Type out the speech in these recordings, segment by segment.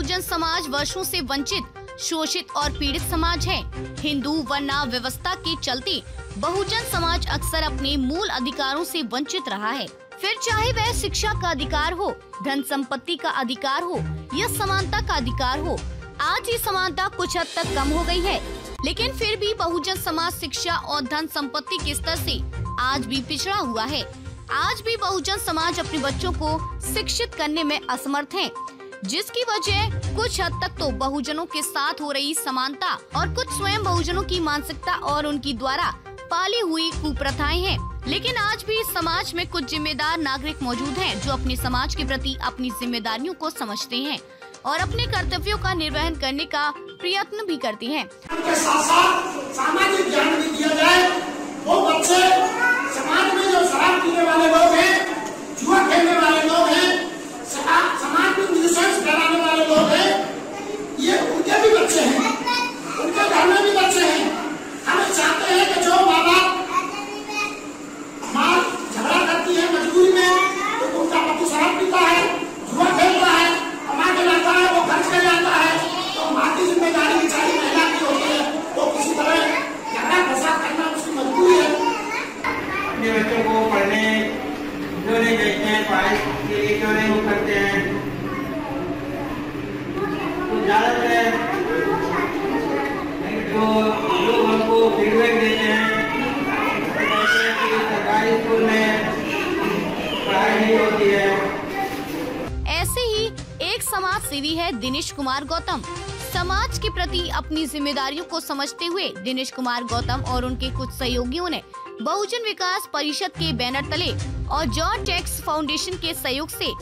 बहुजन समाज वर्षों से वंचित, शोषित और पीड़ित समाज है। हिंदू वर्ण व्यवस्था के चलते बहुजन समाज अक्सर अपने मूल अधिकारों से वंचित रहा है। फिर चाहे वह शिक्षा का अधिकार हो, धन संपत्ति का अधिकार हो या समानता का अधिकार हो। आज ये समानता कुछ हद तक कम हो गई है, लेकिन फिर भी बहुजन समाज शिक्षा और धन संपत्ति के स्तर से आज भी पिछड़ा हुआ है। आज भी बहुजन समाज अपने बच्चों को शिक्षित करने में असमर्थ है, जिसकी वजह कुछ हद तक तो बहुजनों के साथ हो रही समानता और कुछ स्वयं बहुजनों की मानसिकता और उनकी द्वारा पाली हुई कुप्रथाएं हैं। लेकिन आज भी समाज में कुछ जिम्मेदार नागरिक मौजूद हैं, जो अपने समाज के प्रति अपनी जिम्मेदारियों को समझते हैं और अपने कर्तव्यों का निर्वहन करने का प्रयत्न भी करते हैं। उनके साथ सामाजिक ज्ञान भी दिया जाए। वो बच्चे समाज में जो शराब पीने वाले लोग हैं, जुआ खेलने वाले लोग हैं, समाज में न्यूसेंस फैलाने वाले लोग हैं, ये उनके भी बच्चे हैं, उनके घर में भी बच्चे हैं। हम चाहते हैं कि जो माँ बाप झगड़ा करती है मजबूरी में, तो उनका पति शराब पीता है, जुआ खेलता है, कमा के लाता है, वो खर्च कर जाता है, तो माँ की जिम्मेदारी बेचारी महिला की होती है, वो किसी तरह झगड़ा फसाद करना उसकी मजबूरी है। अपने बच्चों को पढ़ने क्यों नहीं देते हैं, पढ़ाई के लिए क्यों नहीं वो करते हैं, तो ज्यादातर जो लोग हमको फीडबैक देते हैं सरकारी स्कूल में पढ़ाई नहीं होती है। ऐसे ही एक समाज सेवी है दिनेश कुमार गौतम। समाज के प्रति अपनी जिम्मेदारियों को समझते हुए दिनेश कुमार गौतम और उनके कुछ सहयोगियों ने बहुजन विकास परिषद के बैनर तले और जॉन टैक्स फाउंडेशन के सहयोग से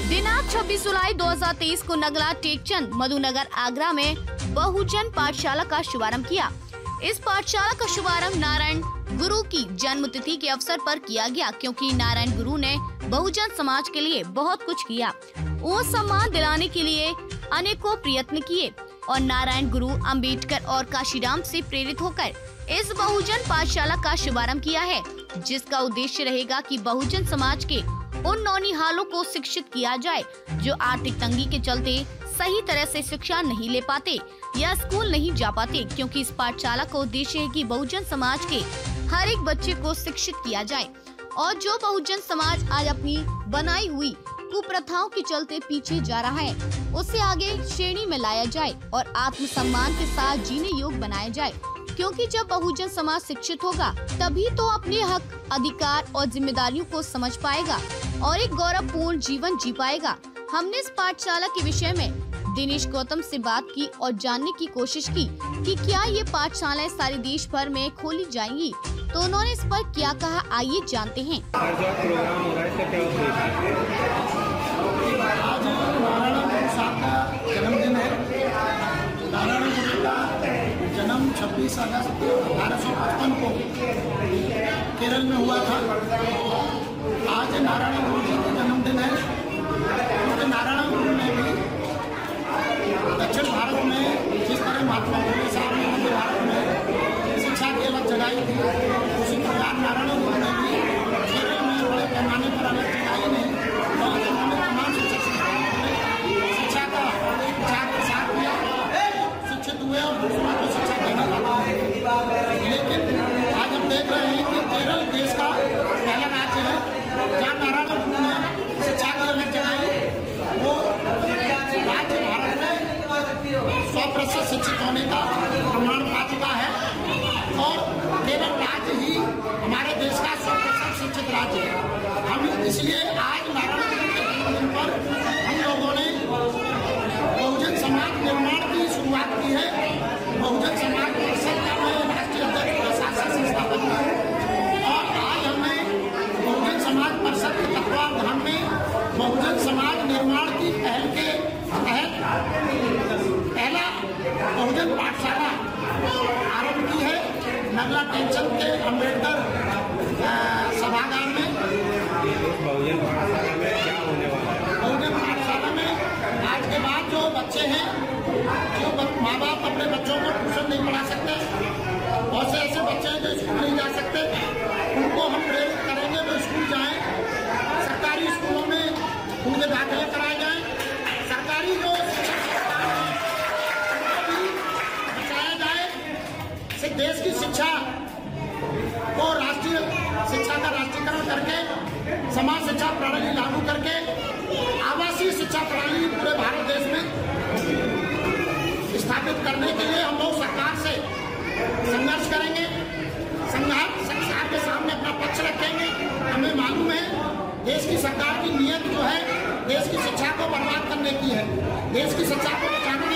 दिनांक 26 जुलाई 2023 को नगला टेकचंद मधुनगर आगरा में बहुजन पाठशाला का शुभारंभ किया। इस पाठशाला का शुभारंभ नारायण गुरु की जन्म तिथि के अवसर पर किया गया, क्योंकि नारायण गुरु ने बहुजन समाज के लिए बहुत कुछ किया। वो सम्मान दिलाने के लिए अनेकों प्रयत्न किए और नारायण गुरु अंबेडकर और काशीराम से प्रेरित होकर इस बहुजन पाठशाला का शुभारंभ किया है, जिसका उद्देश्य रहेगा कि बहुजन समाज के उन नौनिहालों को शिक्षित किया जाए जो आर्थिक तंगी के चलते सही तरह से शिक्षा नहीं ले पाते या स्कूल नहीं जा पाते, क्योंकि इस पाठशाला का उद्देश्य है कि बहुजन समाज के हर एक बच्चे को शिक्षित किया जाए और जो बहुजन समाज आज अपनी बनाई हुई कुप्रथाओं के चलते पीछे जा रहा है, उसे आगे श्रेणी में लाया जाए और आत्मसम्मान के साथ जीने योग्य बनाया जाए। क्योंकि जब बहुजन समाज शिक्षित होगा, तभी तो अपने हक, अधिकार और जिम्मेदारियों को समझ पाएगा और एक गौरवपूर्ण जीवन जी पाएगा। हमने इस पाठशाला के विषय में दिनेश गौतम से बात की और जानने की कोशिश की कि क्या ये पाठशालाएं सारे देश भर में खोली जाएंगी, तो उन्होंने इस पर क्या कहा, आइए जानते हैं। जन्मदिन है। नारायण गुरु का जन्म 26 अगस्त 1855 को केरल में हुआ था। आज नारायण गुरु जी का जन्मदिन है, क्योंकि नारायण गुरु ने भी दक्षिण भारत में जिस तरह महात्मा फुले साहब ने मध्य भारत में शिक्षा की अलग जगाई थी, उसी प्रकार नारायण गुरु ने भी केरल में बड़े पैमाने पर अलग जगाई ने और उन्होंने तमाम शिक्षा का विचार प्रसार किया, शिक्षित हुए और दूसरों को शिक्षा देने लगा। लेकिन आज हम देख रहे हैं कि केरल देश का पहला राज्य है जहाँ नारायण गुरु ने शिक्षा की अलग जगाई। वो राज्य भारत में 100% शिक्षित होने का प्रमाण पा चुका है और केरल राज्य ही हमारे देश का 100% शिक्षित राज्य है। हम इसलिए आज नारायण गुरु के जन्मदिन पर हम लोगों ने बहुजन समाज निर्माण की शुरुआत की है। बहुजन समाज परिषद का मैं राष्ट्रीय अध्यक्ष प्रशासन संस्थापक हूँ और आज हमने बहुजन समाज परिषद के तत्वावधान में बहुजन समाज निर्माण की पहल के तहत पहला बहुजन पाठशाला आरंभ की है नगला टेकचंद के अंबेडकर सभागार में। बहुजन पाठशाला में क्या होने वाला है? बहुजन पाठशाला में आज के बाद जो बच्चे हैं, जो माँ बाप अपने बच्चों को ट्यूशन नहीं पढ़ा सकते, बहुत से ऐसे बच्चे हैं जो स्कूल नहीं जा सकते, उनको हम प्रेरित करेंगे वो स्कूल जाएं, सरकारी स्कूलों में उनके दाखिले कराए जाएं। सरकारी जो समाज शिक्षा प्रणाली लागू करके आवासीय शिक्षा प्रणाली पूरे भारत देश में स्थापित करने के लिए हम लोग सरकार से संघर्ष करेंगे, सरकार के सामने अपना पक्ष रखेंगे। हमें मालूम है देश की सरकार की नीयत जो है देश की शिक्षा को बर्बाद करने की है, देश की शिक्षा को बचाने